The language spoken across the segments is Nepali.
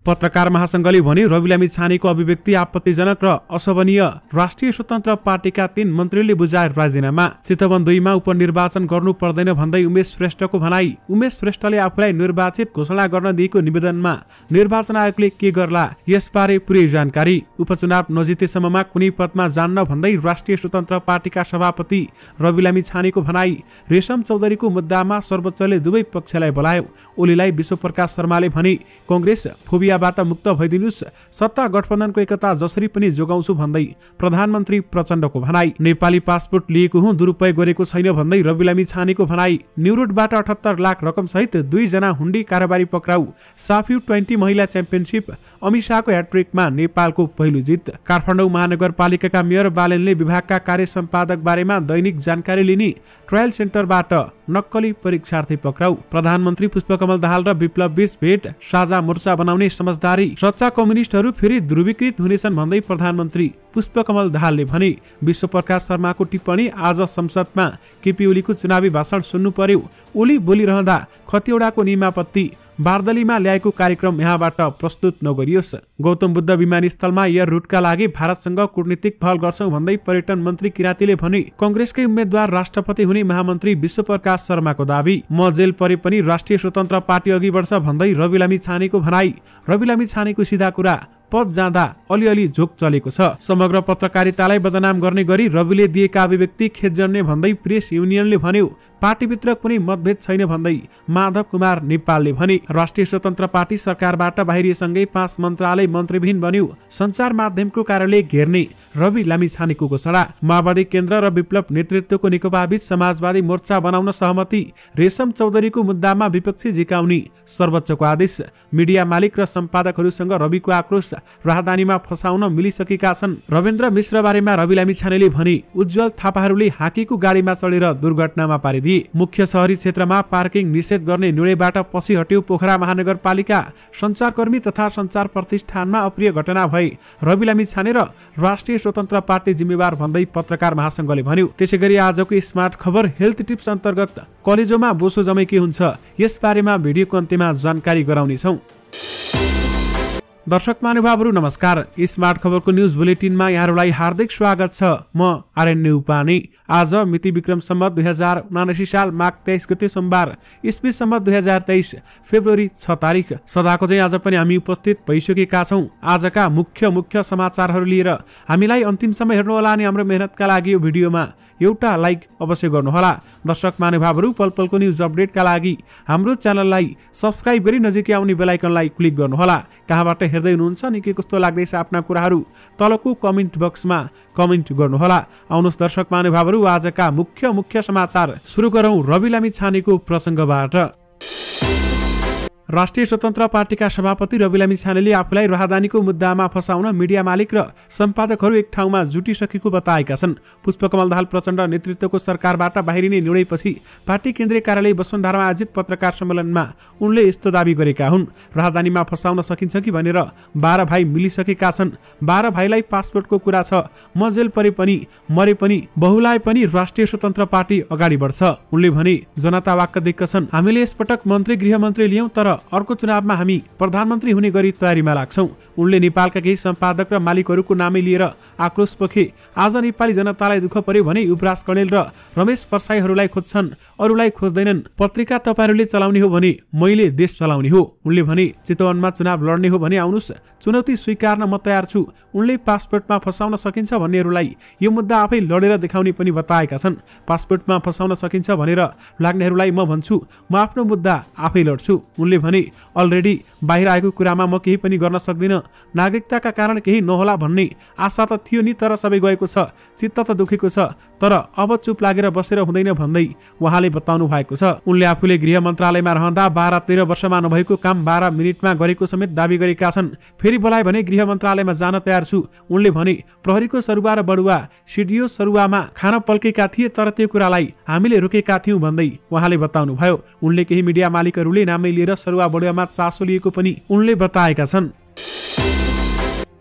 पत्रकार महासंघले भने रवि लामिछानेको अभिव्यक्ति आपत्तिजनक र अशोभनीय। राष्ट्रिय स्वतन्त्र पार्टीका 3 मन्त्रीले बुझाए राजीनामा। चितवन 2 मा उपनिर्वाचन गर्नु पर्दैन भन्दै उमेश श्रेष्ठको भनाई। उमेश श्रेष्ठले आफूलाई निर्वाचित घोषणा गर्न दिएको निवेदनमा निर्वाचन आयोगले के गर्ला यसबारे पुरै जानकारी। उपचुनाव नजितेसम्ममा कुनै पदमा जान्न भन्दै राष्ट्रिय स्वतन्त्र पार्टीका सभापति रवि लामिछानेको भनाई। रेशम चौधरीको मुद्दामा सर्वोच्चले दुवै पक्षलाई बोलायो। ओलीलाई विश्वप्रकाश शर्माले भने कांग्रेस फोबियाबाट मुक्त भइदिनुस्, सत्ता गठबन्धनको एकता जसरी पनि जोगाउँछु भन्दै प्रधानमन्त्री प्रचण्डको भनाई। नेपाली पासपोर्ट लिएको हुँ दुरुपयोग गरेको छैन भन्दै रवि लामिछानेको भनाई। न्युरोडबाट 78 लाख रकम सहित 2 जना हुण्डी कारोबारी पक्राउ। साफी 20 महिला च्याम्पियनशिप अमिशाको ह्याट्रिकमा नेपालको पहिलो जित। काठमाडौँ महानगरपालिकाका मेयर बालेनले विभागका कार्य सम्पादक बारेमा दैनिक जानकारी लिने ट्रायल सेन्टरबाट नक्कली परीक्षार्थी पक्राउ। प्रधानमन्त्री पुष्पकमल दाहाल र विप्लव बीच भेट, साझा मोर्चा बनाउने समझदारी। सच्चा कम्युनिस्टहरू फेरि ध्रुवीकृत हुनेछन् भन्दै प्रधानमन्त्री पुष्पकमल दाहालले भने। विश्वप्रकाश शर्माको टिप्पणी आज संसदमा केपी ओलीको चुनावी भाषण सुन्नु पर्यो। ओली बोलिरहँदा खतिवडाको निमापत्ति बारदलीमा ल्याएको कार्यक्रम यहाँबाट प्रस्तुत नगरियोस्। गौतम बुद्ध विमानस्थलमा एयर रुटका लागि भारतसँग कूटनीतिक पहल गर्छौं भन्दै पर्यटन मन्त्री किराँतीले भने। कांग्रेसकै उम्मेद्वार राष्ट्रपति हुने महामन्त्री विश्वप्रकाश शर्माको दावी। म जेल परे पनि राष्ट्रिय स्वतन्त्र पार्टी अघि बढ्छ भन्दै रवि लामिछानेको भनाई। रवि लामिछानेको सिधा कुरा, पद जाँदा अलिअलि झोक चलेको छ। समग्र पत्रकारितालाई बदनाम गर्ने गरी रविले दिएका अभिव्यक्ति खेदजन्य भन्दै प्रेस युनियनले भन्यो। पार्टीभित्र कुनै मतभेद छैन भन्दै माधव कुमार नेपालले भने। राष्ट्रिय स्वतन्त्र पार्टी सरकारबाट बाहिरिएसँगै 5 मन्त्रालय मन्त्रीविहीन बन्यो। सञ्चार माध्यमको कार्यालय घेर्ने रवि लामिछानेको घोषणा। माओवादी केन्द्र र विप्लव नेतृत्वको नेकपाबीच समाजवादी मोर्चा बनाउन सहमति। रेशम चौधरीको मुद्दामा विपक्षी झिकाउने सर्वोच्चको आदेश। मिडिया मालिक र सम्पादकहरूसँग रविको आक्रोश। राहदानीमा फसाउन मिलिसकेका छन्। रविन्द्र मिश्र बारेमा रवि लामिछानेले भने। उज्जवल थापाहरूले हाकीको गाडीमा चढेर दुर्घटनामा पारिदिए। मुख्य शहरी क्षेत्रमा पार्किङ निषेध गर्ने निर्णयबाट पछि हट्यो पोखरा महानगरपालिका। सञ्चारकर्मी तथा सञ्चार प्रतिष्ठानमा अप्रिय घटना भए रवि लामिछाने र राष्ट्रिय स्वतन्त्र पार्टी जिम्मेवार भन्दै पत्रकार महासंघले भन्यो। त्यसैगरी आजको स्मार्ट खबर हेल्थ टिप्स अन्तर्गत कलेजोमा बोसो जमे के हुन्छ यसबारेमा भिडियोको अन्त्यमा जानकारी गराउनेछौँ। दर्शक महानुभावहरू नमस्कार। स्मार्ट खबरको न्यूज बुलेटिनमा यहाँहरूलाई हार्दिक स्वागत छ। म आर्यन उपाने। आज मिति विक्रम सम्वत 2079 साल माघ 23 गते सोमबार, इस्वी सम्वत 2023 फेब्रुअरी 6 तारिक। सदाको चाहिँ आज पनि हामी उपस्थित भइसकेका छौँ आजका मुख्य समाचारहरू लिएर। हामीलाई अन्तिमसम्म हेर्नुहोला अनि हाम्रो मेहनतका लागि यो भिडियोमा एउटा लाइक अवश्य गर्नुहोला। दर्शक महानुभावहरू पल पलको न्यूज अपडेटका लागि हाम्रो च्यानललाई सब्स्क्राइब गरी नजिकै आउने बेल आइकनलाई क्लिक गर्नुहोला। कहाँबाट हेर्दै हुनुहुन्छ अनि के कस्तो लाग्दैछ आफ्ना कुराहरू तलको कमेन्ट बक्समा कमेन्ट गर्नुहोला। आउनुहोस् दर्शक महानुभावहरू आजका मुख्य समाचार सुरु गरौँ रवि लामिछानेको प्रसङ्गबाट। राष्ट्रिय स्वतन्त्र पार्टीका सभापति रवि लामिछानेले आफूलाई राहदानीको मुद्दामा फसाउन मिडिया मालिक र सम्पादकहरू एक ठाउँमा जुटिसकेको बताएका छन्। पुष्पकमल दाहाल प्रचण्ड नेतृत्वको सरकारबाट बाहिरिने निर्णयपछि पार्टी केन्द्रीय कार्यालय वसुन्धरामा आयोजित पत्रकार सम्मेलनमा उनले यस्तो दावी गरेका हुन्। राहदानीमा फसाउन सकिन्छ कि भनेर 12 भाइ मिलिसकेका छन्। 12 भाइलाई पासपोर्टको कुरा छ। म जेल परे पनि मरे पनि बहुलाए पनि राष्ट्रिय स्वतन्त्र पार्टी अगाडि बढ्छ। उनले भने जनता वाक्क दिक्क छन्। हामीले यसपटक मन्त्री गृहमन्त्री लियौं तर अर्को चुनावमा हामी प्रधानमन्त्री हुने गरी तयारीमा लाग्छौं। उनले नेपालका केही सम्पादक र मालिकहरूको नामै लिएर आक्रोश पोखे। आज नेपाली जनतालाई दुःख पर्यो भने युवराज कणेल र रमेश परसाईहरूलाई खोज्छन्, अरूलाई खोज्दैनन्। पत्रिका तपाईहरूले चलाउने हो भने मैले देश चलाउने हो। उनले भने चितवनमा चुनाव लड्ने हो भने आउनुस्, चुनौती स्वीकार्न म तयार छु। उनले पासपोर्टमा फसाउन सकिन्छ भन्नेहरूलाई यो मुद्दा आफै लडेर देखाउने पनि बताएका छन्। पासपोर्टमा फसाउन सकिन्छ भनेर लाग्नेहरूलाई म भन्छु म आफ्नो मुद्दा आफै लड्छु। उनले भने अलरेडी बाहिर आएको कुरामा म केही पनि गर्न सक्दिन। नागरिकताका कारण केही नहोला भन्ने आशा त थियो नि, तर सबै गएको छ। चित्त त दुखेको छ, तर अब चुप लागेर बसेर हुँदैन भन्दै उहाँले बताउनु भएको छ। उनले आफूले गृह मन्त्रालयमा रहँदा 12-13 वर्षमा नभएको काम 12 मिनेटमा गरेको समेत दावी गरेका छन्। फेरि बोलाए भने गृह मन्त्रालयमा जान तयार छु। उनले भने प्रहरीको सरुवा र बडुवा सिडिओ सरुवामा खान पल्केका थिए, तर त्यो कुरालाई हामीले रोकेका थियौं भन्दै उहाँले बताउनु भयो। उनले केही मिडिया मालिकहरूले नामै लिएर सरुवा बडुवामा चासो लिएको पनि उनले बताएका छन्।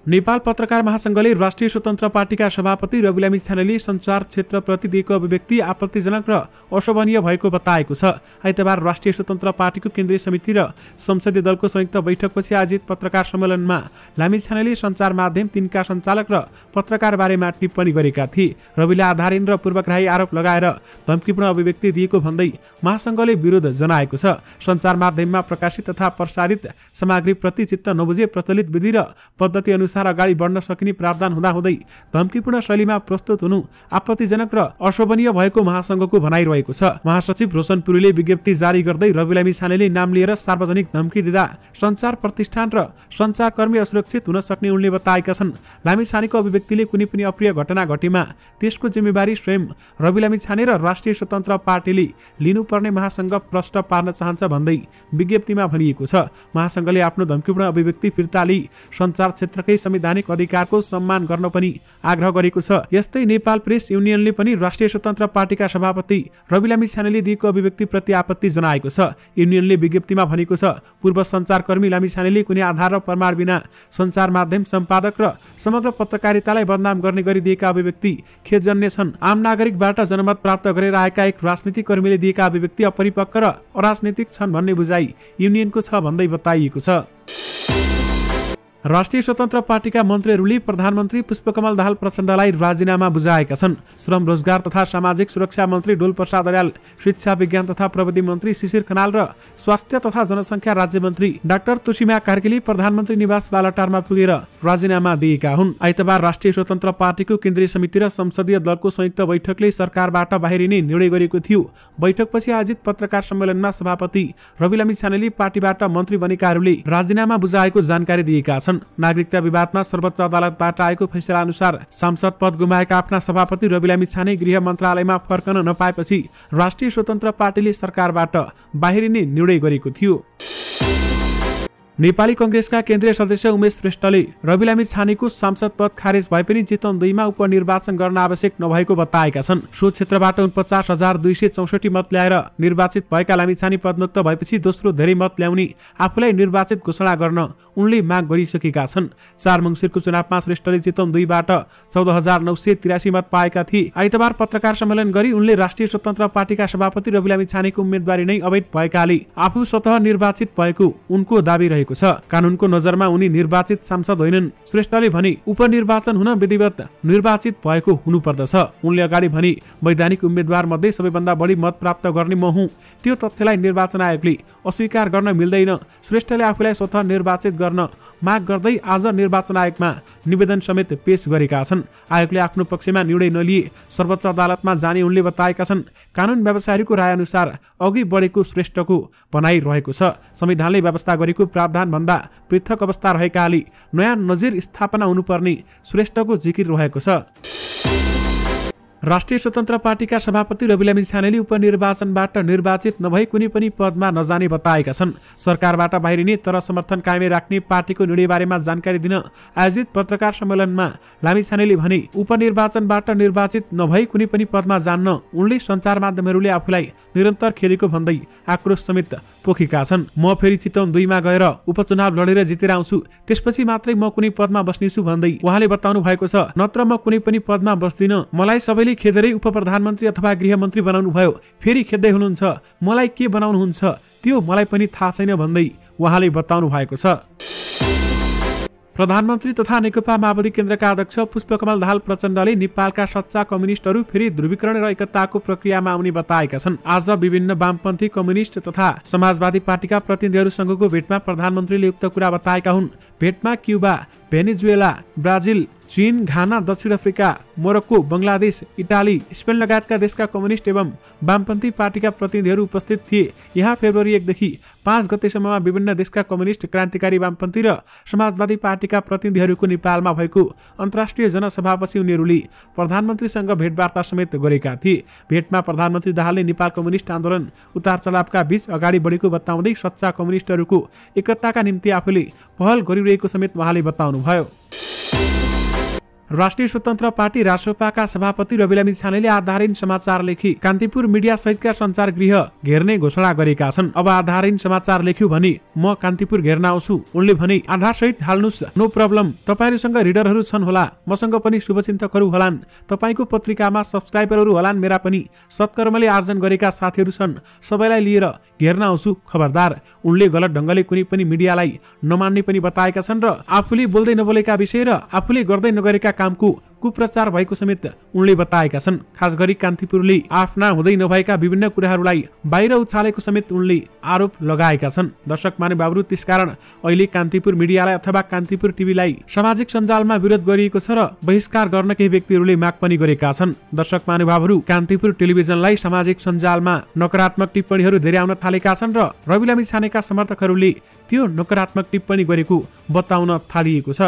नेपाल पत्रकार महासंघले राष्ट्रिय स्वतन्त्र पार्टीका सभापति रविलामी छानेले सञ्चार क्षेत्रप्रति दिएको अभिव्यक्ति आपत्तिजनक र अशोभनीय भएको बताएको छ। आइतबार राष्ट्रिय स्वतन्त्र पार्टीको केन्द्रीय समिति र संसदीय दलको संयुक्त बैठकपछि आयोजित पत्रकार सम्मेलनमा लामी छानेले सञ्चार माध्यम तिनका सञ्चालक र पत्रकार बारेमा टिप्पणी गरेका थिए। रविले आधारहीन र पूर्वग्राही आरोप लगाएर धम्कीपूर्ण अभिव्यक्ति दिएको भन्दै महासंघले विरोध जनाएको छ। सञ्चार माध्यममा प्रकाशित तथा प्रसारित सामग्रीप्रति चित्त नबुझे प्रचलित विधि र पद्धति अनुसार अगाडि बढ्न सकिने प्रावधान हुँदाहुँदै धम्कीपूर्ण शैलीमा प्रस्तुत हुनु आपत्तिजनक र अशोभनीय भएको महासंघको भनाइरहेको छ। महासचिव रोशन पुरीले विज्ञप्ति जारी गर्दै रविलामी छानेले नाम लिएर सार्वजनिक धम्की दिँदा सञ्चार प्रतिष्ठान र सञ्चारकर्मी असुरक्षित हुन सक्ने उनले बताएका छन्। लामी छानेको अभिव्यक्तिले कुनै पनि अप्रिय घटना घटेमा त्यसको जिम्मेवारी स्वयं रविलामी छाने र राष्ट्रिय स्वतन्त्र पार्टीले लिनुपर्ने महासंघ प्रश्न पार्न चाहन्छ भन्दै विज्ञप्तिमा भनिएको छ। महासंघले आफ्नो धम्कीपूर्ण अभिव्यक्ति फिर्ता लिई सञ्चार क्षेत्रकै संवैधानिक अधिकारको सम्मान गर्न पनि आग्रह गरेको छ। यस्तै नेपाल प्रेस युनियनले पनि राष्ट्रिय स्वतन्त्र पार्टीका सभापति रविलामी छानेले दिएको अभिव्यक्ति प्रति आपत्ति जनाएको छ। युनियनले विज्ञप्तिमा भनेको छ, पूर्व सञ्चारकर्मी लामी छानेले कुनै आधार र प्रमाण बिना सञ्चार माध्यम सम्पादक र समग्र पत्रकारितालाई बदनाम गर्ने गरी दिएका अभिव्यक्ति खेदजन्य छन्। आम नागरिकबाट जनमत प्राप्त गरेर आएका एक राजनीतिक कर्मीले दिएका अभिव्यक्ति अपरिपक्व र अराजनीतिक छन् भन्ने बुझाइ युनियनको छ भन्दै बताइएको छ। राष्ट्रिय स्वतन्त्र पार्टीका मन्त्रीहरूले प्रधानमन्त्री पुष्पकमल दाहाल प्रचण्डलाई राजीनामा बुझाएका छन्। श्रम रोजगार तथा सामाजिक सुरक्षा मन्त्री डोल प्रसाद अर्याल, शिक्षा विज्ञान तथा प्रविधि मन्त्री शिशिर खनाल र स्वास्थ्य तथा जनसङ्ख्या राज्य मन्त्री डाक्टर तुषिमा कार्कीले प्रधानमन्त्री निवास बालाटारमा पुगेर राजीनामा दिएका हुन्। आइतबार राष्ट्रिय स्वतन्त्र पार्टीको केन्द्रीय समिति र संसदीय दलको संयुक्त बैठकले सरकारबाट बाहिरिने निर्णय गरेको थियो। बैठकपछि आयोजित पत्रकार सम्मेलनमा सभापति रविलामी छानेले पार्टीबाट मन्त्री बनेकाहरूले राजीनामा बुझाएको जानकारी दिएका छन्। नागरिकता विवादमा सर्वोच्च अदालतबाट आएको फैसला अनुसार सांसद पद गुमाएका आफ्ना सभापति रविलामी छाने गृह मन्त्रालयमा फर्कन नपाएपछि राष्ट्रिय स्वतन्त्र पार्टीले सरकारबाट बाहिरिने निर्णय गरेको थियो। नेपाली कंग्रेसका केन्द्रीय सदस्य उमेश श्रेष्ठले रविलामी छानेको सांसद पद खारेज भए पनि चितवन 2 मा उपनिर्वाचन गर्न आवश्यक नभएको बताएका छन्। सो क्षेत्रबाट 49,264 मत ल्याएर निर्वाचित भएका लामी छाने पदमुक्त भएपछि दोस्रो धेरै मत ल्याउने आफूलाई निर्वाचित घोषणा गर्न उनले माग गरिसकेका छन्। 4 मङ्सिरको चुनावमा श्रेष्ठले चितवन 2 बाट 14,983 मत पाएका थिए। आइतबार पत्रकार सम्मेलन गरी उनले राष्ट्रिय स्वतन्त्र पार्टीका सभापति रविलामी छानेको उम्मेदवारी नै अवैध भएकाले आफू स्वतः निर्वाचित भएको उनको दाबी रहेको छ। कानूनको नजरमा उनी निर्वाचित सांसद होइनन्। श्रेष्ठले भने उपनिर्वाचन हुन विधिवत निर्वाचित भएको हुनुपर्दछ। उनले अगाडि भने वैधानिक उम्मेद्वार मध्ये सबैभन्दा बढी मत प्राप्त गर्ने म हुँ। त्यो तथ्यलाई निर्वाचन आयोगले अस्वीकार गर्न मिल्दैन। श्रेष्ठले आफूलाई स्वतः निर्वाचित गर्न माग गर्दै आज निर्वाचन आयोगमा निवेदन समेत पेश गरेका छन्। आयोगले आफ्नो पक्षमा निर्णय नलिए सर्वोच्च अदालतमा जाने उनले बताएका छन्। कानून व्यवसायीको राय अनुसार अघि बढेको श्रेष्ठको भनाइ रहेको छ। संविधानले व्यवस्था गरेको प्रावधान भन्दा पृथक अवस्था रहेकाले नयाँ नजिर स्थापना हुनुपर्ने श्रेष्ठको जिकिर रहेको छ। राष्ट्रिय स्वतन्त्र पार्टीका सभापति रविलामी छानेले उपनिर्वाचनबाट निर्वाचित नभई कुनै पनि पदमा नजाने बताएका छन्। सरकारबाट बाहिरिने तर समर्थन कायमै राख्ने पार्टीको निर्णयबारेमा जानकारी दिन आयोजित पत्रकार सम्मेलनमा लामी छानेले भने उपनिर्वाचनबाट निर्वाचित नभई कुनै पनि पदमा जान्न उनले सञ्चार माध्यमहरूले आफूलाई निरन्तर खेलेको भन्दै आक्रोश समेत पोखेका छन्। म फेरि चितवन 2 मा गएर उपचुनाव लडेर जितेर आउँछु, त्यसपछि मात्रै म कुनै पदमा बस्नेछु भन्दै उहाँले बताउनु भएको छ। नत्र म कुनै पनि पदमा बस्दिन। मलाई सबैले खेदेरै उप प्रधानमन्त्री अथवा गृहमन्त्री बनाउनु भयो, फेरि खेद्दै हुनुहुन्छ। मलाई के बनाउनुहुन्छ त्यो मलाई पनि थाहा छैन भन्दै उहाँले बताउनु भएको छ। प्रधानमन्त्री तथा नेकपा माओवादी केन्द्रका अध्यक्ष पुष्पकमल दाहाल प्रचण्डले नेपालका सच्चा कम्युनिस्टहरू फेरि ध्रुवीकरण र एकताको प्रक्रियामा आउने बताएका छन्। आज विभिन्न वामपन्थी कम्युनिस्ट तथा समाजवादी पार्टीका प्रतिनिधिहरूसँगको भेटमा प्रधानमन्त्रीले उक्त कुरा बताएका हुन्। भेटमा क्युबा, भेनेजुएला, ब्राजिल, चीन, घाना, दक्षिण Africa, Morocco, Bangladesh, Italy, Spain लगायतका देशका कम्युनिस्ट एवं वामपन्थी पार्टीका प्रतिनिधिहरू उपस्थित थिए। यहाँ फेब्रुअरी 1 देखि 5 गतेसम्ममा विभिन्न देशका कम्युनिस्ट, क्रान्तिकारी वामपन्थी र समाजवादी पार्टीका प्रतिनिधिहरूको नेपालमा भएको अन्तर्राष्ट्रिय जनसभापछि उनीहरूले प्रधानमन्त्रीसँग भेटवार्ता समेत गरेका थिए। भेटमा प्रधानमन्त्री दाहालले नेपाल कम्युनिस्ट आन्दोलन उतार चढावका बीच अगाडि बढेको बताउँदै सच्चा कम्युनिस्टहरूको एकताका निम्ति आफूले पहल गरिरहेको समेत उहाँले बताउनुभयो। राष्ट्रिय स्वतन्त्र पार्टी रासोपाका सभापति रवि लामी छानेले आधारहीन समाचार लेखी कान्तिपुर मिडिया सहितका सञ्चार गृह घेर्ने घोषणा गरेका छन्। अब आधारहीन समाचार लेख्यो भने म कान्तिपुर घेर्न आउँछु। उनले भने आधार सहित हाल्नुस्, नो प्रब्लम। तपाईहरुसँग रिडरहरू छन् होला, मसँग पनि शुभचिन्तकहरू होलान्, तपाईको पत्रिकामा सब्स्क्राइबरहरू होलान्, मेरा पनि सत्कर्मले आर्जन गरेका साथीहरू छन्, सबैलाई लिएर घेर्न आउँछु, खबरदार। उनले गलत ढंगले कुनै पनि मिडियालाई नमान्ने पनि बताएका छन् र आफूले बोल्दै नबोलेका विषय र आफूले गर्दै नगरेका कामको कुप्रचार भएको समेत उनले बताएका छन्। खास गरी कान्तिपुरले आफ्ना हुँदै नभएका विभिन्न कुराहरूलाई बाहिर उछालेको समेत उनले आरोप लगाएका छन्। दर्शक महानुभावहरू, त्यसकारण अहिले कान्तिपुर मिडियालाई अथवा कान्तिपुर टिभीलाई सामाजिक सञ्जालमा विरोध गरिएको छ र बहिष्कार गर्न केही व्यक्तिहरूले माग पनि गरेका छन्। दर्शक महानुभावहरू, कान्तिपुर टेलिभिजनलाई सामाजिक सञ्जालमा नकारात्मक टिप्पणीहरू धेरै आउन थालेका छन् र रवि लामी छानेका समर्थकहरूले त्यो नकारात्मक टिप्पणी गरेको बताउन थालिएको छ।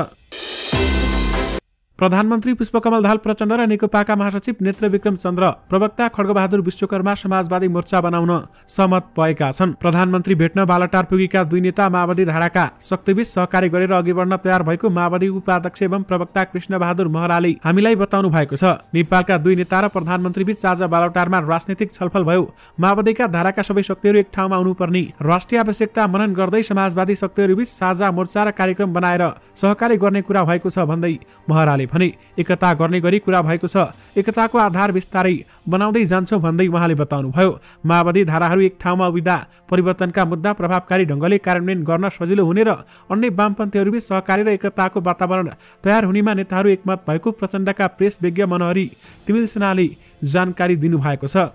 प्रधानमन्त्री पुष्पकमल दाहाल प्रचण्ड र नेकपाका महासचिव नेत्र विक्रम चन्द्र प्रवक्ता खड्गबहादुर विश्वकर्मा समाजवादी मोर्चा बनाउन सहमत भएका छन्। प्रधानमन्त्री भेट्न बालटार पुगेका दुई नेता माओवादी धाराका शक्तिबीच सहकारी गरेर अघि बढ्न तयार भएको माओवादी उपाध्यक्ष एवं प्रवक्ता कृष्ण बहादुर महराले हामीलाई बताउनु भएको छ। नेपालका दुई नेता र प्रधानमन्त्री बीच आज बालटारमा राजनीतिक छलफल भयो। माओवादीका धाराका सबै शक्तिहरू एक ठाउँमा आउनुपर्ने राष्ट्रिय आवश्यकता मनन गर्दै समाजवादी शक्तिहरूबीच साझा मोर्चा र कार्यक्रम बनाएर सहकारी गर्ने कुरा भएको छ भन्दै महराले भने एकता गर्ने गरी कुरा भएको छ, एकताको आधार बिस्तारै बनाउँदै जान्छौं भन्दै उहाँले बताउनुभयो। माओवादी धाराहरू एक ठाउँमा उभिँदा परिवर्तनका मुद्दा प्रभावकारी ढंगले कार्यान्वयन गर्न सजिलो हुने र अन्य वामपन्थीहरूबीच सहकारी र एकताको वातावरण तयार हुनेमा नेताहरू एकमत भएको प्रचण्डका प्रेस विज्ञ मनहरी तिमिल सेनाले जानकारी दिनुभएको छ।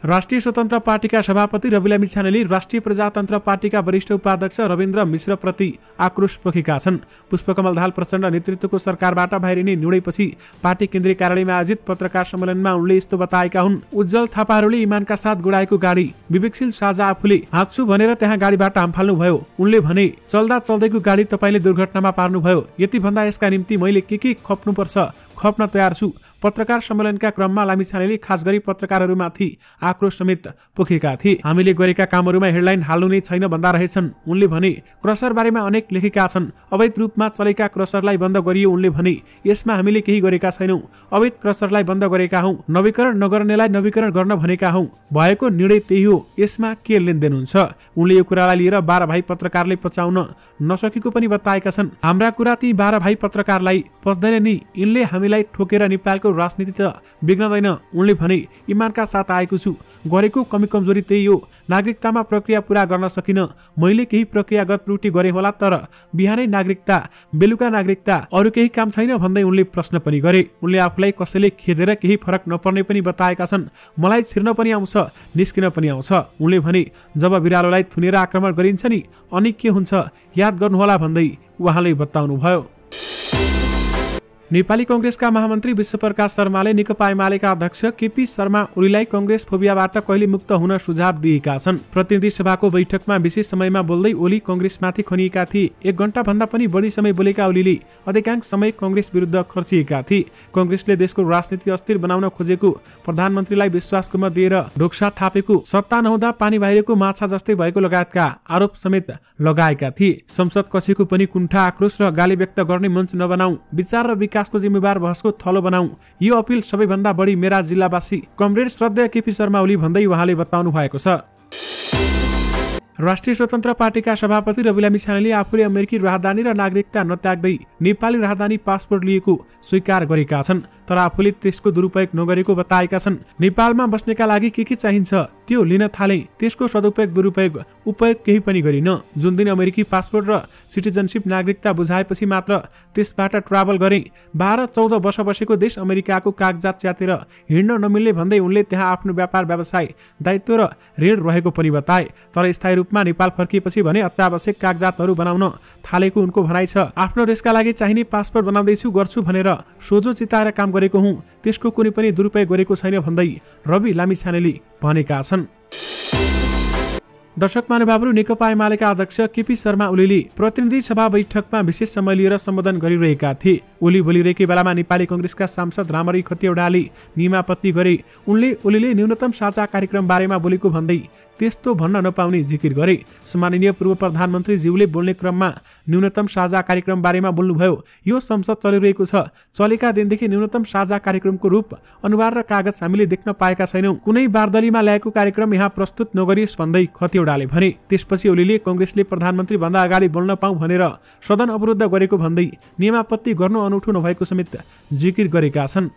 राष्ट्रिय स्वतन्त्र पार्टीका सभापति रवि लामी छानेले राष्ट्रिय प्रजातन्त्र पार्टीका वरिष्ठ उपाध्यक्ष रविन्द्र मिश्रप्रति आक्रोश पोखेका छन्। पुष्पकमल दाहाल प्रचण्ड नेतृत्वको सरकारबाट बाहिरिने निर्णयपछि पार्टी केन्द्रीय कार्यालयमा आयोजित पत्रकार सम्मेलनमा उनले यस्तो बताएका हुन्। उज्जवल थापाहरूले इमानका साथ गुडाएको गाडी विवेकशील साझा आफूले हाँक्छु भनेर त्यहाँ गाडीबाट हामफाल्नु भयो। उनले भने चल्दा चल्दैको गाडी तपाईले दुर्घटनामा पार्नुभयो, यति भन्दा यसका निम्ति मैले के खप्नुपर्छ खप्न तयार छु। पत्रकार सम्मेलनका क्रममा लामी छानेले खास गरी पत्रकारहरूमाथि आक्रोश समेत पोखेका थिए। हामीले गरेका कामहरूमा हेडलाइन हाल्नु नै छैन भन्दा रहेछन्। उनले भने क्रसर बारेमा अनेक लेखेका छन्, अवैध रूपमा चलेका क्रसरलाई बन्द गरियो। उनले भने यसमा हामीले केही गरेका छैनौं, अवैध क्रसरलाई बन्द गरेका हौं, नवीकरण नगर्नेलाई नवीकरण गर्न भनेका हौं, भएको निर्णय त्यही हो, यसमा के लेनदेन हुन्छ। उनले यो कुरालाई लिएर 12 भाइ पत्रकारले पचाउन नसकेको पनि बताएका छन्। हाम्रा कुरा ती 12 भाइ पत्रकारलाई पच्दैन नि, यिनले हामीलाई ठोकेर नेपालको राजनीति त बिग्नदैन। उनले भने इमानका साथ आएको छु, गरेको कमी कमजोरी त्यही हो, नागरिकतामा प्रक्रिया पूरा गर्न सकिन, मैले केही प्रक्रियागत त्रुटि गरे होला, तर बिहानै नागरिकता बेलुका नागरिकता, अरु केही काम छैन भन्दै उनले प्रश्न पनि गरे। उनले आफूलाई कसैले खेदेर केही फरक नपर्ने पनि बताएका छन्। मलाई छिर्न पनि आउँछ, निस्किन पनि आउँछ। उनले भने जब बिरालोलाई थुनेर आक्रमण गरिन्छ नि, अनि के हुन्छ याद गर्नुहोला भन्दै उहाँले बताउनुभयो। नेपाली कांग्रेसका महामन्त्री विश्वप्रकाश शर्माले नेकपा एमालेका अध्यक्ष केपी शर्मा ओलीलाई कांग्रेस फोबियाबाट कहिले मुक्त हुन सुझाव दिएका छन्। प्रतिनिधि सभाको बैठकमा विशेष समयमा बोल्दै ओली कांग्रेसमाथि खनिएका थिए। 1 घण्टा भन्दा पनि बढी समय बोलेका ओलीले अधिकांश समय कांग्रेस विरुद्ध खर्चिएका थिए। कांग्रेसले देशको राजनीति अस्थिर बनाउन खोजेको, प्रधानमन्त्रीलाई विश्वास गुम्मा दिएर ढोक्सा थापेको, सत्ता नहुँदा पानी बाहिरको माछा जस्तै भएको लगायतका आरोप समेत लगाएका थिए। संसद कसेको पनि कुण्ठा, आक्रोश र गाली व्यक्त गर्ने मञ्च नबनाऊ, विचार र विकासको जिम्मेवार बहसको थलो बनाऊ, यो अपिल सबैभन्दा बढी मेरा जिल्लावासी कमरेड श्रद्धेय केपी शर्मा ओली भन्दै उहाँले बताउनु भएको छ। राष्ट्रिय स्वतन्त्र पार्टीका सभापति रवि लामी छानेले आफूले अमेरिकी राजधानी र नागरिकता नत्याग्दै नेपाली राजधानी पासपोर्ट लिएको स्वीकार गरेका छन्, तर आफूले त्यसको दुरुपयोग नगरेको बताएका छन्। नेपालमा बस्नेका लागि के चाहिन्छ त्यो लिन थाले, त्यसको सदुपयोग दुरुपयोग उपयोग केही पनि गरिन। जुन दिन अमेरिकी पासपोर्ट र सिटिजनशिप नागरिकता बुझाएपछि मात्र त्यसबाट ट्राभल गरे। 12-14 वर्ष बसेको देश अमेरिकाको कागजात च्यातेर हिँड्न नमिल्ने भन्दै उनले त्यहाँ आफ्नो व्यापार व्यवसाय दायित्व र ऋण रहेको पनि बताए। तर स्थायी रूपमा नेपाल फर्किएपछि भने अत्यावश्यक कागजातहरू बनाउन थालेको उनको भनाइ छ। आफ्नो देशका लागि चाहिने पासपोर्ट बनाउँदैछु गर्छु भनेर सोझो चिताएर काम गरेको हुँ, त्यसको कुनै पनि दुरुपयोग गरेको छैन भन्दै रवि लामी छानेले भनेका छन्। दर्शक महानुभावहरू, नेकपा एमालेका अध्यक्ष केपी शर्मा ओलीले प्रतिनिधि सभा बैठकमा विशेष समय लिएर सम्बोधन गरिरहेका थिए। ओली बोलिरहेकै बेलामा नेपाली कांग्रेसका सांसद रामरी खतिवडाले निमापत्ति गरे। ओलीले न्यूनतम साझा कार्यक्रम बारेमा बोलेको भन्दै त्यस्तो भन्न नपाउने जिकिर गरे। सम्माननीय पूर्व प्रधानमन्त्री ज्यूले बोल्ने क्रममा न्यूनतम साझा कार्यक्रम बारेमा बोल्नुभयो। यो संसद चलिरहेको छ, चलेका दिनदेखि न्यूनतम साझा कार्यक्रमको रूप, अनुहार र कागज हामीले देख्न पाएका छैनौं। कुनै बारदलीमा ल्याएको कार्यक्रम यहाँ प्रस्तुत नगरियोस् भन्दै खतिवडाले भने। त्यसपछि ओलीले कांग्रेसले प्रधानमन्त्री भन्दा अगाडि बोल्न पाऊँ भनेर सदन अवरुद्ध गरेको भन्दै निमापत्ति गर्नु अनौठो नभएको समेत जिकिर गरेका छन्।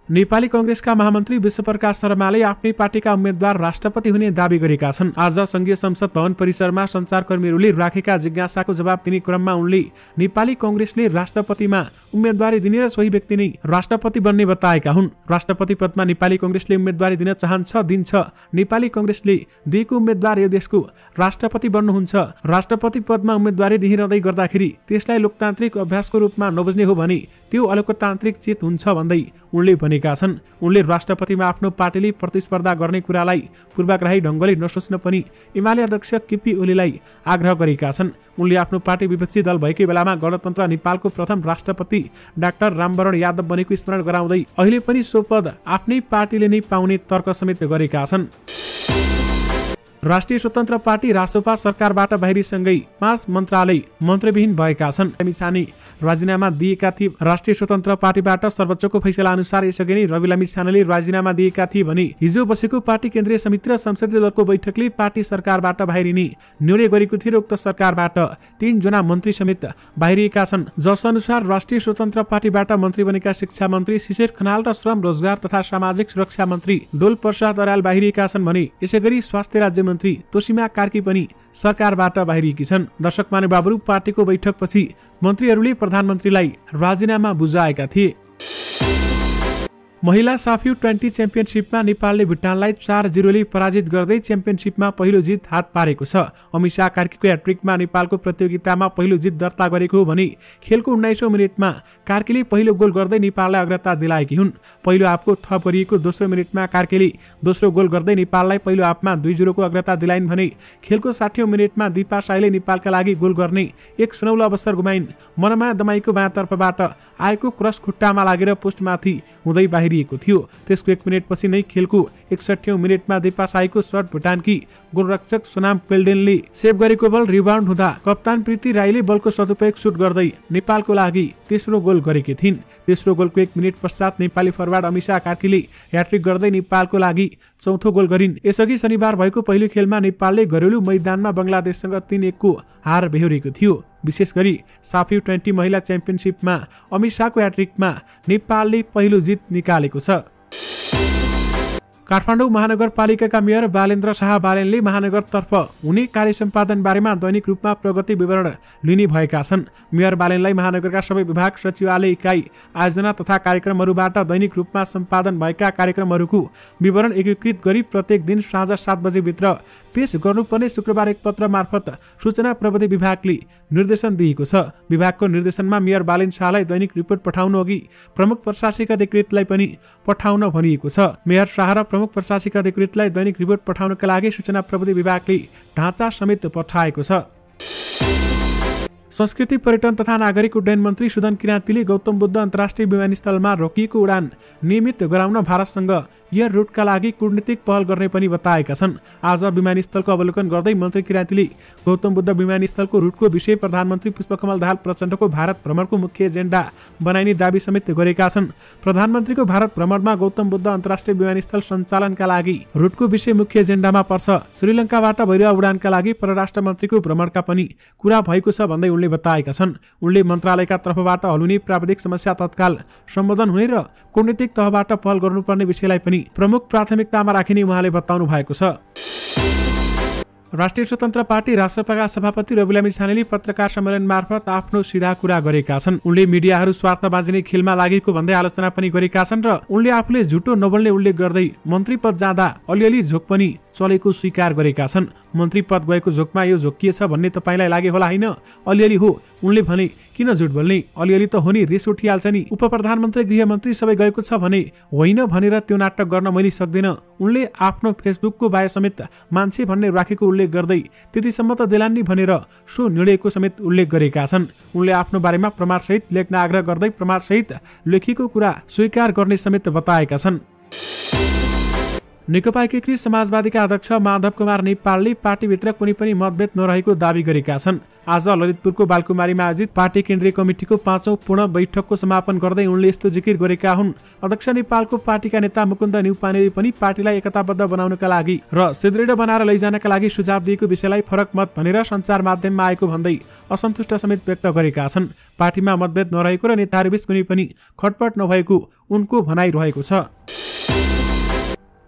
नेपाली कांग्रेसका महामन्त्री विश्वप्रकाश शर्माले आफ्नै पार्टीका उम्मेद्वार राष्ट्रपति हुने दावी गरेका छन्। आज संघीय संसद भवन परिसरमा सञ्चारकर्मीहरूले राखेका जिज्ञासाको जवाब दिने क्रममा उनले नेपाली कांग्रेसले राष्ट्रपतिमा उम्मेदवारी दिने र सोही व्यक्ति नै राष्ट्रपति बन्ने बताएका हुन्। राष्ट्रपति पदमा नेपाली कांग्रेसले उम्मेदवारी दिन चाहन्छ, दिन्छ। नेपाली कांग्रेसले दिएको उम्मेदवार यो देशको राष्ट्रपति बन्नुहुन्छ। राष्ट्रपति पदमा उम्मेदवारी दिइरहँदै गर्दाखेरि त्यसलाई लोकतान्त्रिक अभ्यासको रूपमा नबुझ्ने हो भने त्यो अलोकतान्त्रिक चित हुन्छ भन्दै उनले भनेका छन्। उनले राष्ट्रपतिमा आफ्नो पार्टीले प्रतिस्पर्धा गर्ने कुरालाई पूर्वाग्रही ढंगले नसोच्न पनि एमाले अध्यक्ष केपी ओलीलाई आग्रह गरेका छन्। उनले आफ्नो पार्टी विपक्षी दल भएकै बेलामा गणतन्त्र नेपालको प्रथम राष्ट्रपति डाक्टर रामवरण यादव बनेको स्मरण गराउँदै अहिले पनि सो पद आफ्नै पार्टीले नै पाउने तर्क समेत गरेका छन्। राष्ट्रिय स्वतन्त्र पार्टी रासोपा सरकारबाट बाहिरिसँगै 5 मन्त्रालय मन्त्रीविहीन भएका छन्। लामिछाने राजीनामा दिएका थिए। राष्ट्रिय स्वतन्त्र पार्टीबाट सर्वोच्चको फैसला अनुसार यसअघि नै रवि लामिछानेले राजीनामा दिएका थिए भने हिजो बसेको पार्टी केन्द्रीय समिति र संसदीय दलको बैठकले पार्टी सरकारबाट बाहिरिने निर्णय गरेको थियो र उक्त सरकारबाट 3 जना मन्त्री समेत बाहिरिएका छन्। जसअनुसार राष्ट्रिय स्वतन्त्र पार्टीबाट मन्त्री बनेका शिक्षा मन्त्री शिशिर खनाल र श्रम रोजगार तथा सामाजिक सुरक्षा मन्त्री डोल प्रसाद अर्याल बाहिरिएका छन् भने यसैगरी स्वास्थ्य राज्य मन्त्री तोसीमा कार्की पनि सरकारबाट बाहिरिएकी छन्। दर्शक महानुभावहरू, पार्टीको बैठकपछि मन्त्रीहरूले प्रधानमन्त्रीलाई राजीनामा बुझाएका थिए। महिला साफ U20 च्याम्पियनशिपमा नेपालले भुटानलाई 4-0ले पराजित गर्दै च्याम्पियनशिपमा पहिलो जित हात पारेको छ। अमिषा कार्कीको ह्याट्रिकमा नेपालको प्रतियोगितामा पहिलो जित दर्ता गरेको हो भने खेलको 19औं मिनेटमा कार्कीले पहिलो गोल गर्दै नेपाललाई अग्रता दिलाएकी हुन्। पहिलो हाफको थप गरिएको दोस्रो मिनेटमा कार्कीले दोस्रो गोल गर्दै नेपाललाई पहिलो हाफमा 2-0 को अग्रता दिलाइन् भने खेलको 60औं मिनेटमा दिपा साईले नेपालका लागि गोल गर्ने एक सुनौलो अवसर गुमाइन्। मनमाया दमाईको बायाँतर्फबाट आएको क्रस खुट्टामा लागेर पोस्टमाथि हुँदै बाहिरिएको थियो। त्यसको 1 मिनेटपछि नै खेलको 61औं मिनेटमा दिपा साईको शट भुटानकी गोलरक्षक सोनाम पेल्डेनले सेभ गरेको बल रिबाउन्ड हुँदा कप्तान प्रीति राईले बलको सदुपयोग सुट गर्दै नेपालको लागि तेस्रो गोल गरेकी थिइन्। तेस्रो गोलको 1 मिनेट पश्चात नेपाली फरवार्ड अमिषा कार्कीले ह्याट्रिक गर्दै नेपालको लागि चौथो गोल गरिन्। यसअघि शनिबार भएको पहिलो खेलमा नेपालले घरेलु मैदानमा बंगलादेशसँग 3-1 को हार बेहोरेको थियो। विशेष गरी साफ U20 महिला च्याम्पियनशिपमा अमिषाको ह्याट्रिकमा नेपालले पहिलो जित निकालेको छ। काठमाडौँ महानगरपालिकाका मेयर बालेन्द्र शाह बालेनले महानगरतर्फ हुने कार्य सम्पादन बारेमा दैनिक रूपमा प्रगति विवरण लिने भएका छन्। मेयर बालेनलाई महानगरका सबै विभाग, सचिवालय इकाइ, आयोजना तथा कार्यक्रमहरूबाट दैनिक रूपमा सम्पादन भएका कार्यक्रमहरूको विवरण एकीकृत गरी प्रत्येक दिन साँझ 7 बजे भित्र पेश गर्नुपर्ने शुक्रबार एक पत्र मार्फत सूचना प्रविधि विभागले निर्देशन दिएको छ। विभागको निर्देशनमा मेयर बालेन शाहलाई दैनिक रिपोर्ट पठाउनु अघि प्रमुख प्रशासनिक अधिकृतलाई पनि पठाउन भनिएको छ। मेयर शाह र प्रमुख प्रशासनिक अधिकृतलाई दैनिक रिपोर्ट पठाउनका लागि सूचना प्रविधि विभागले ढाँचा समेत पठाएको छ। संस्कृति, पर्यटन तथा नागरिक उड्डयन मन्त्री सुदन किराँतीले गौतम बुद्ध अन्तर्राष्ट्रिय विमानस्थलमा रोकिएको उडान नियमित गराउन भारतसँग एयर रुटका लागि कूटनीतिक पहल गर्ने पनि बताएका छन्। आज विमानस्थलको अवलोकन गर्दै मन्त्री किराँतीले गौतम बुद्ध विमानस्थलको रुटको विषय प्रधानमन्त्री पुष्पकमल दाहाल प्रचण्डको भारत भ्रमणको मुख्य एजेन्डा बनाइने दावी समेत गरेका छन्। प्रधानमन्त्रीको भारत भ्रमणमा गौतम बुद्ध अन्तर्राष्ट्रिय विमानस्थल सञ्चालनका लागि रुटको विषय मुख्य एजेन्डामा पर्छ। श्रीलङ्काबाट भइरहेको उडानका लागि परराष्ट्र मन्त्रीको भ्रमणका पनि कुरा भएको छ भन्दै उनले बताएका छन्। उनले मन्त्रालयका तर्फबाट हलुने प्राविधिक समस्या तत्काल सम्बोधन हुने र कूटनीतिक तहबाट पहल गर्नुपर्ने विषयलाई पनि प्रमुख प्राथमिकतामा राखिने उहाँले बताउनु भएको छ। राष्ट्रिय स्वतन्त्र पार्टी रासपाका सभापति रवि लामिछानेले पत्रकार सम्मेलन मार्फत आफ्नो सिधा कुरा गरेका छन्। उनले मिडियाहरू स्वार्थ बाँच्ने खेलमा लागेको भन्दै आलोचना पनि गरेका छन् र उनले आफूले झुटो नबोल्ने उल्लेख गर्दै मन्त्री पद जाँदा अलिअलि झोक पनि चलेको स्वीकार गरेका छन्। मन्त्री पद गएको झोकमा यो झोकिएछ भन्ने तपाईँलाई लागे होला होइन? अलिअलि हो। उनले भने किन झुट बोल्ने, अलिअलि त हो नि, रिस उठिहाल्छ नि। उप प्रधानमन्त्री गृहमन्त्री सबै गएको छ भने होइन भनेर त्यो नाटक गर्न मैले सक्दिनँ। उनले आफ्नो फेसबुकको बायो समेत मान्छे भन्ने राखेको उल्लेख गर्दै त्यतिसम्म त देलान् नि भनेर सो निर्णयको समेत उल्लेख गरेका छन्। उनले आफ्नो बारेमा प्रमाणसहित लेख्न आग्रह गर्दै प्रमाणसहित लेखिएको कुरा स्वीकार गर्ने समेत बताएका छन्। नेकपा एकीकृत समाजवादीका अध्यक्ष माधव कुमार नेपालले पार्टीभित्र कुनै पनि मतभेद नरहेको दावी गरेका छन्। आज ललितपुरको बालकुमारीमा आयोजित पार्टी केन्द्रीय कमिटिको 5औं पूर्ण बैठकको समापन गर्दै उनले यस्तो जिकिर गरेका हुन्। अध्यक्ष नेपालको पार्टीका नेता मुकुन्द न्युपानेले पनि पार्टीलाई एकताबद्ध बनाउनका लागि र सुदृढ बनाएर लैजानका लागि सुझाव दिएको विषयलाई फरक मत भनेर सञ्चार माध्यममा आएको भन्दै असन्तुष्ट समेत व्यक्त गरेका छन्। पार्टीमा मतभेद नरहेको र नेताहरूबीच कुनै पनि खटपट नभएको उनको भनाइरहेको छ।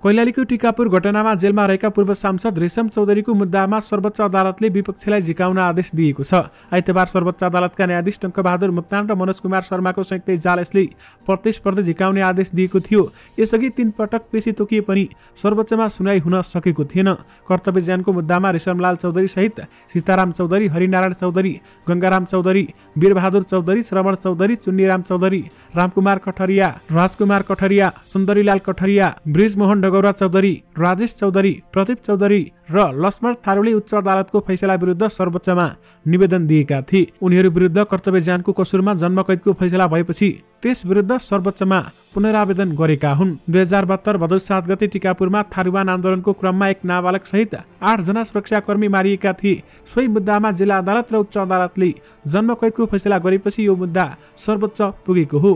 कैलालीको टिकापुर घटनामा जेलमा रहेका पूर्व सांसद रेशम चौधरीको मुद्दामा सर्वोच्च अदालतले विपक्षलाई झिकाउन आदेश दिएको छ। आइतबार सर्वोच्च अदालतका न्यायाधीश टङ्कबहादुर मोक्तान र मनोज कुमार शर्माको संयुक्त इजलासले प्रतिस्पर्धी झिकाउने आदेश दिएको थियो। यसअघि 3 पटक पेशी तोकिए पनि सर्वोच्चमा सुनाइ हुन सकेको थिएन। कर्तव्य ज्यानको मुद्दामा रेशमलाल चौधरी सहित सीताराम चौधरी, हरिनारायण चौधरी, गंगाराम चौधरी, वीरबहादुर चौधरी, श्रवण चौधरी, चुन्नीराम चौधरी, रामकुमार कठरिया, राजकुमार कठरिया, सुन्दरीलाल कठरिया, ब्रिजमोहन गौरा चौधरी, राजेश चौधरी, प्रदीप चौधरी र लक्ष्मण थारूले उच्च अदालतको फैसला विरुद्ध सर्वोच्चमा निवेदन दिएका थिए। उनीहरू विरुद्ध कर्तव्य ज्यानको कसुरमा जन्मकैदको फैसला भएपछि त्यस विरुद्ध सर्वोच्चमा पुनरावेदन गरेका हुन्। 2072 भदौ 7 गते टिकापुरमा थारूवान आन्दोलनको क्रममा एक नाबालक सहित 8 जना सुरक्षाकर्मी मारिएका थिए। सोही मुद्दामा जिल्ला अदालत र उच्च अदालतले जन्मकैदको फैसला गरेपछि यो मुद्दा सर्वोच्च पुगेको हो।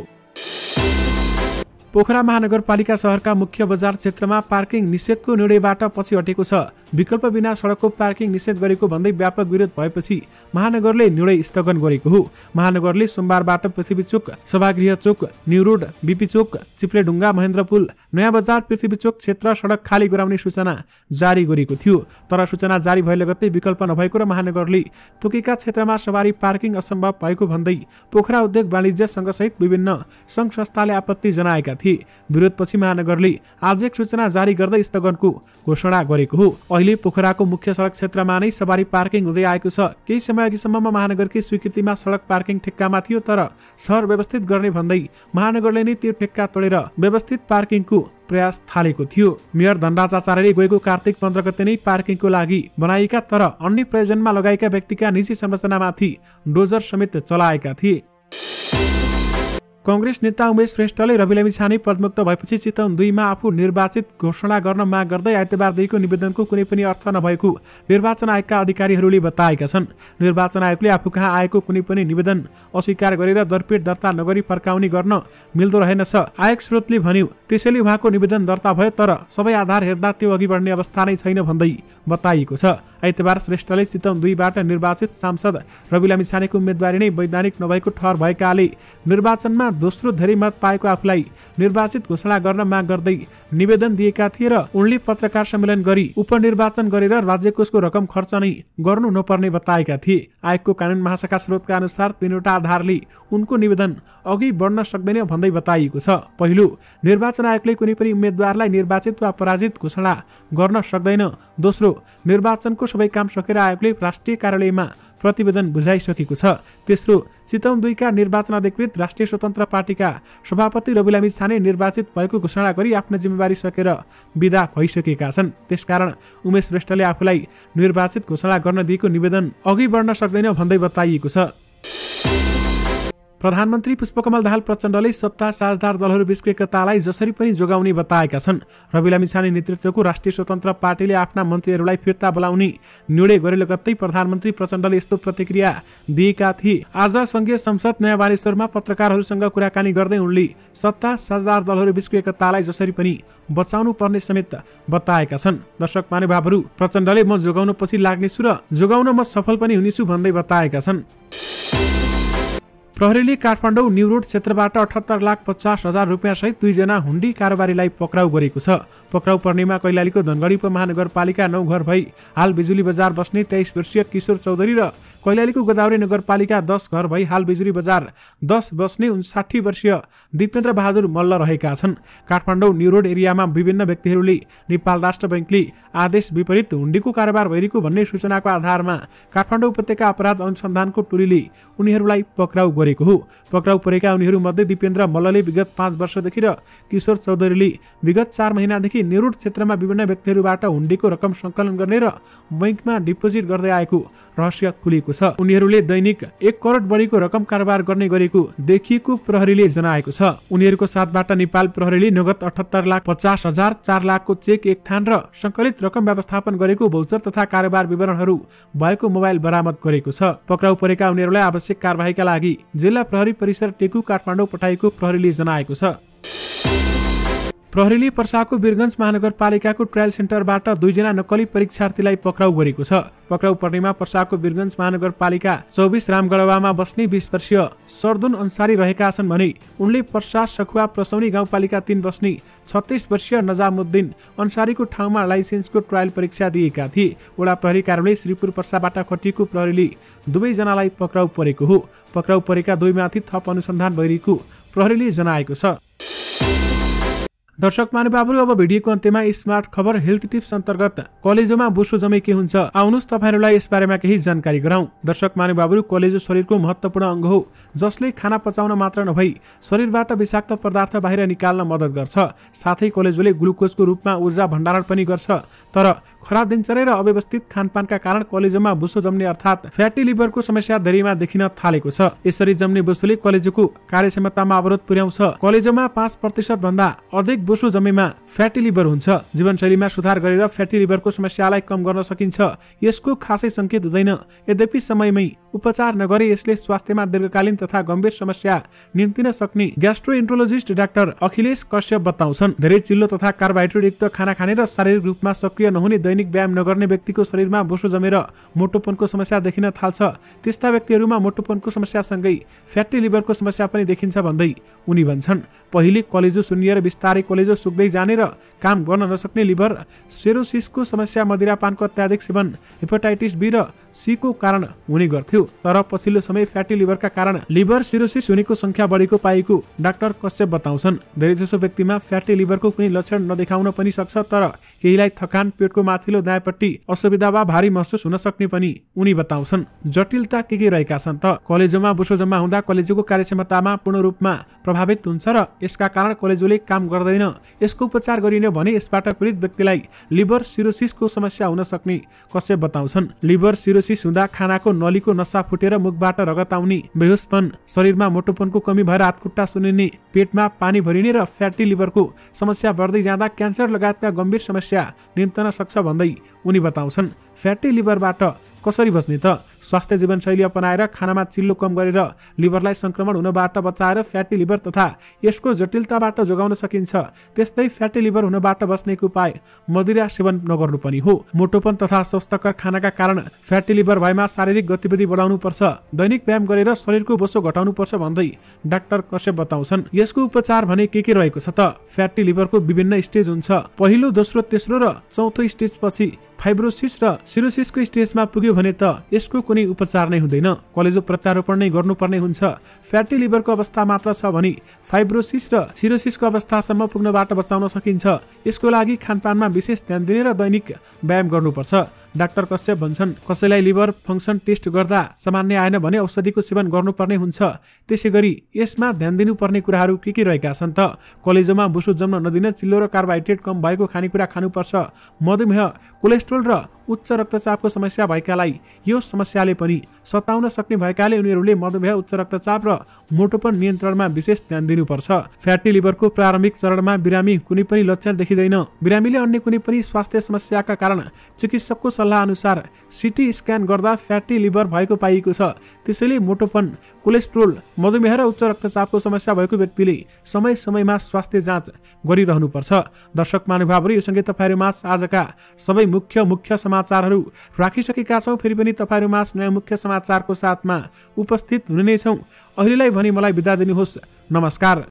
पोखरा महानगरपालिका शहरका मुख्य बजार क्षेत्रमा पार्किङ निषेधको निर्णयबाट पछि हटेको छ। विकल्प बिना सडकको पार्किङ निषेध गरेको भन्दै व्यापक विरोध भएपछि महानगरले निर्णय स्थगन गरेको हो। महानगरले सोमबारबाट पृथ्वी चोक, सभागृह चोक, न्यू रोड, बीपी चोक, चिप्लेढुङ्गा, महेन्द्रपुल, नयाँ बजार, पृथ्वी चोक क्षेत्र सडक खाली गराउने सूचना जारी गरेको थियो। तर सूचना जारी भए लगत्तै विकल्प नभएको र महानगरले तोकेका क्षेत्रमा सवारी पार्किङ असम्भव भएको भन्दै पोखरा उद्योग वाणिज्य संघसहित विभिन्न सङ्घ संस्थाले आपत्ति जनाएका थिए। विरोधपछि महानगरले आज एक सूचना जारी गर्दै स्थगनको घोषणा गरेको हो। अहिले पोखराको मुख्य सडक क्षेत्रमा नै सवारी पार्किङ हुँदै आएको छ। केही समय अघिसम्ममा महानगरकै स्वीकृतिमा सडक पार्किङ ठेक्कामा थियो, तर शहर व्यवस्थित गर्ने भन्दै महानगरले नै त्यो ठेक्का तोडेर व्यवस्थित पार्किङको प्रयास थालेको थियो। मेयर धनराज आचार्यले गएको कार्तिक 15 गते नै पार्किङको लागि बनाइएका तर अन्य प्रयोजनमा लगाएका व्यक्तिका निजी संरचनामाथि डोजर समेत चलाएका थिए। कांग्रेस नेता उमेश श्रेष्ठले रवि लामिछाने पदमुक्त भएपछि चितवन 2 मा आफू निर्वाचित घोषणा गर्न माग गर्दै आइतबार दिएको निवेदनको कुनै पनि अर्थ नभएको निर्वाचन आयोगका अधिकारीहरूले बताएका छन्। निर्वाचन आयोगले आफू कहाँ आएको कुनै पनि निवेदन अस्वीकार गरेर दरपेट दर्ता नगरी फर्काउने गर्न मिल्दो रहेनछ। आयोग स्रोतले भन्यो त्यसैले उहाँको निवेदन दर्ता भयो, तर सबै आधार हेर्दा त्यो अघि बढ्ने अवस्था नै छैन भन्दै बताइएको छ। आइतबार श्रेष्ठले चितवन 2 बाट निर्वाचित सांसद रवि लामिछानेको उम्मेदवारी नै वैधानिक नभएको ठहर भएकाले निर्वाचनमा दोस्रो धेरै मत पाएको आफूलाई निर्वाचित घोषणा गर्न माग गर्दै निवेदन दिएका थिए र उनले पत्रकार सम्मेलन गरी उपनिर्वाचन गरेर राज्य कोषको रकम खर्च नै गर्नु नपर्ने बताएका थिए। आयोगको कानुन महाशाखा स्रोतका अनुसार 3वटा आधारले उनको निवेदन अघि बढ्न सक्दैन भन्दै बताइएको छ। पहिलो, निर्वाचन आयोगले कुनै पनि उम्मेदवारलाई निर्वाचित वा पराजित घोषणा गर्न सक्दैन। दोस्रो, निर्वाचनको सबै काम सकेर आयोगले राष्ट्रिय कार्यालयमा प्रतिवेदन बुझाइसकेको छ। तेस्रो, चितवन 2 का निर्वाचन अधिकृत राष्ट्रिय स्वतन्त्र पार्टीका सभापति रवि लामिछाने निर्वाचित भएको घोषणा गरी आफ्नो जिम्मेवारी सकेर विदा भइसकेका छन्। त्यसकारण उमेश श्रेष्ठले आफूलाई निर्वाचित घोषणा गर्न दिएको निवेदन अघि बढ्न सक्दैन भन्दै बताइएको छ। प्रधानमन्त्री पुष्पकमल दाहाल प्रचण्डले सत्ता साझेदार दलहरू बीचको एकतालाई जसरी पनि जोगाउने बताएका छन्। रवि लामिछाने नेतृत्वको राष्ट्रिय स्वतन्त्र पार्टीले आफ्ना मन्त्रीहरूलाई फिर्ता बोलाउने निर्णय गरे लगत्तै प्रधानमन्त्री प्रचण्डले यस्तो प्रतिक्रिया दिएका थिए। आज संघीय संसद नयाँ बानेश्वरमा पत्रकारहरूसँग कुराकानी गर्दै उनले सत्ता साझेदार दलहरू बीचको एकतालाई जसरी पनि बचाउनु पर्ने समेत बताएका छन्। दर्शक महानुभावहरू, प्रचण्डले म जोगाउन पछि लाग्नेछु र जोगाउन म सफल पनि हुनेछु भन्दै बताएका छन्। प्रहरीले काठमाडौँ न्यू रोड क्षेत्रबाट 78,50,000 रुपियाँ सहित 2 जना हुण्डी कारोबारीलाई पक्राउ गरेको छ। पक्राउ पर्नेमा कैलालीको धनगढी उपमहानगरपालिका 9 घर भई हाल बिजुली बजार बस्ने 23 वर्षीय किशोर चौधरी र कैलालीको गोदावरी नगरपालिका 10 घर भई हाल बिजुली बजार 10 बस्ने 59 वर्षीय दिपेन्द्र बहादुर मल्ल रहेका छन्। काठमाडौँ न्यू रोड एरियामा विभिन्न व्यक्तिहरूले नेपाल राष्ट्र बैंकले आदेश विपरीत हुण्डीको कारोबार भइरहेको भन्ने सूचनाको आधारमा काठमाडौँ उपत्यका अपराध अनुसन्धानको टोलीले उनीहरूलाई पक्राउ गरेको हो। पक्राउ परेका उनीहरूमध्ये दिपेन्द्र मल्लले विगत 5 वर्षदेखि र किशोर चौधरीले विगत 4 महिनादेखि न्यू रोड क्षेत्रमा विभिन्न व्यक्तिहरूबाट हुण्डीको रकम सङ्कलन गर्ने र बैंकमा डिपोजिट गर्दै आएको रहस्य खुलेको छ। उनीहरूले दैनिक 1 करोड बढीको रकम कारोबार गर्ने गरेको देखिएको प्रहरीले जनाएको छ। उनीहरूको साथबाट नेपाल प्रहरीले नगद 78,50,000, 4 लाखको चेक एक थान र सङ्कलित रकम व्यवस्थापन गरेको भौचर तथा कारोबार विवरणहरू भएको मोबाइल बरामद गरेको छ। पक्राउ परेका उनीहरूलाई आवश्यक कारबाहीका लागि जिल्ला प्रहरी परिसर टेकु काठमाडौँ पठाएको प्रहरीले जनाएको छ। प्रहरीले पर्साको वीरगञ्ज महानगरपालिकाको ट्रायल सेन्टरबाट 2 जना नक्कली परीक्षार्थीलाई पक्राउ गरेको छ। पक्राउ पर्नेमा पर्साको वीरगञ्ज महानगरपालिका 24 रामगढवामा बस्ने 20 वर्षीय सरदुन अन्सारी रहेका छन् भने उनले पर्सा सखुवा प्रसौनी गाउँपालिका 3 बस्ने 36 वर्षीय नजामुद्दिन अन्सारीको ठाउँमा लाइसेन्सको ट्रायल परीक्षा दिएका थिए। वडा प्रहरी कार्यालय श्रीपुर पर्साबाट खटिएको प्रहरीले 2 जनालाई पक्राउ परेको हो। पक्राउ परेका 2 माथि थप अनुसन्धान भइरहेको प्रहरीले जनाएको छ। दर्शक महानुभावहरू, अब भिडियोको अन्त्यमा स्मार्ट खबर हेल्थ टिप्स अन्तर्गत कलेजोमा बोसो जमे के हुन्छ, आउनुहोस् तपाईहरुलाई यस बारेमा केही जानकारी गराउँ। दर्शक महानुभावहरू, कलेजो शरीरको महत्त्वपूर्ण अंग हो जसले खाना पचाउन मात्र नभई शरीरबाट विषाक्त पदार्थ बाहिर निकाल्न मद्दत गर्छ। साथै कलेजोले ग्लुकोजको रूपमा ऊर्जा भण्डारण पनि गर्छ। तर खराब दिनचर्या र अव्यवस्थित खानपानका कारण कलेजोमा बोसो जम्ने अर्थात् फ्याटी लिभरको समस्या धेरैमा देखिन थालेको छ। यसरी जम्ने बोसोले कलेजोको कार्यक्षमतामा अवरोध पुर्याउँछ। कलेजोमा 5% भन्दा अधिक बोसो जमेमा फ्याटी लिभर हुन्छ। जीवनशैलीमा सुधार गरेर फ्याटी लिभरको समस्यालाई कम गर्न सकिन्छ। यसको खासै संकेत हुँदैन। यद्यपि समयमै उपचार नगरे यसले स्वास्थ्यमा दीर्घकालीन तथा गम्भीर समस्या निम्तिन सक्ने ग्यास्ट्रोएन्ट्रोलोजिस्ट डाक्टर अखिलेश कश्यप बताउँछन्। धेरै चिल्लो तथा कार्बोहाइड्रेट युक्त खाना खाने र शारीरिक रूपमा सक्रिय नहुने, दैनिक व्यायाम नगर्ने व्यक्तिको शरीरमा बोसो जमेर मोटोपनको समस्या देखिन थाल्छ। त्यस्ता व्यक्तिहरूमा मोटोपनको समस्यासँगै फ्याटी लिभरको समस्या पनि देखिन्छ भन्दै उनी भन्छन्, पहिले कलेजो सुन्निएर बिस्तारै कलेजो सुक्दै जाने र काम गर्न नसक्ने लिभर सिरोसिसको समस्या मदिरापानको अत्याधिक सेवन, हेपाटाइटिस बी र सी को कारण हुने गर्थ्यो। तर पछिल्लो समय फ्याटी लिभरका कारण लिभर सिरोसिस हुनेको संख्या बढेको पाएको डाक्टर कश्यप बताउँछन्। धेरैजसो व्यक्तिमा फ्याटी लिभरको कुनै लक्षण नदेखाउन पनि सक्छ, तर केहीलाई थकान, पेटको माथिल्लो दायाँपट्टि असुविधा वा भारी महसुस हुन सक्ने पनि उनी बताउँछन्। जटिलता के रहेका छन् त? कलेजोमा बोसो जम्मा हुँदा कलेजोको कार्यक्षमतामा पूर्ण रूपमा प्रभावित हुन्छ र यसका कारण कलेजोले काम गर्दैन। यसको उपचार गरिने भने यसबाट पीडित व्यक्तिलाई लिभर सिरोसिसको समस्या हुन सक्ने कश्यप बताउँछन्। लिभर सिरोसिस हुँदा खानाको नलीको नसा फुटेर मुखबाट रगत आउने, बेहोसपन, शरीरमा मोटोपनको कमी भएर हातखुट्टा सुन्निने, पेटमा पानी भरिने र फ्याटी लिभरको समस्या बढ्दै जाँदा क्यान्सर लगायतका गम्भीर समस्या निम्तन सक्छ भन्दै उनी बताउँछन्। फ्याटी लिभरबाट कसरी बच्ने त? स्वास्थ्य जीवनशैली अपनाएर खानामा चिल्लो कम गरेर लिभरलाई संक्रमण हुनबाट बचाएर फ्याटी लिभर तथा यसको जटिलताबाट जोगाउन सकिन्छ। त्यस्तै फ्याटी लिभर हुनबाट बच्नेको उपाय मदिरा सेवन नगर्नु पनि हो। मोटोपन तथा स्वास्थ्यकर खानाका कारण फ्याटी लिभर भएमा शारीरिक गतिविधि बढाउनु पर्छ, दैनिक व्यायाम गरेर शरीरको बोसो घटाउनु पर्छ भन्दै डाक्टर कश्यप बताउँछन्। यसको उपचार भने के रहेको छ त? फ्याटी लिभरको विभिन्न स्टेज हुन्छ। पहिलो, दोस्रो, तेस्रो र चौथो स्टेज पछि फाइब्रोसिस र सिरोसिसको स्टेजमा पुग्यो भने त यसको कुनै उपचार नै हुँदैन, कलेजो प्रत्यारोपण नै गर्नुपर्ने हुन्छ। फ्याटी लिभरको अवस्था मात्र छ भने फाइब्रोसिस र सिरोसिसको अवस्थासम्म पुग्नबाट बचाउन सकिन्छ। यसको लागि खानपानमा विशेष ध्यान दिने र दैनिक व्यायाम गर्नुपर्छ। डाक्टर कश्यप भन्छन्, कसैलाई लिभर फङ्सन टेस्ट गर्दा सामान्य आएन भने औषधिको सेवन गर्नुपर्ने हुन्छ। त्यसैगरी यसमा ध्यान दिनुपर्ने कुराहरू के रहेका छन् त? कलेजोमा बोसो जम्न नदिन चिल्लो र कार्बोहाइड्रेट कम भएको खानेकुरा खानुपर्छ। मधुमेह, कोलेस्ट्रोल र उच्च रक्तचापको समस्या भएकालाई यो समस्याले पनि सताउन सक्ने भएकाले उनीहरूले मधुमेह, उच्च रक्तचाप र मोटोपन नियन्त्रणमा विशेष ध्यान दिनुपर्छ। फ्याटी लिभरको प्रारम्भिक चरणमा बिरामी कुनै पनि लक्षण देखिँदैन। बिरामीले अन्य कुनै पनि स्वास्थ्य समस्याका कारण चिकित्सकको सल्लाह अनुसार सिटी स्क्यान गर्दा फ्याटी लिभर भएको पाइएको छ। त्यसैले मोटोपन, कोलेस्ट्रोल, मधुमेह र उच्च रक्तचापको समस्या भएको व्यक्तिले समय समयमा स्वास्थ्य जाँच गरिरहनुपर्छ। दर्शक महानुभावहरू, यो सँगै तपाईहरुमा आजका सबै मुख्य समाचारहरू राखिसकेका छौँ। फेरि पनि तपाईहरुमाझ नयाँ मुख्य समाचारको साथमा उपस्थित हुने नै छौँ। अहिलेलाई भने मलाई बिदा दिनुहोस्। नमस्कार।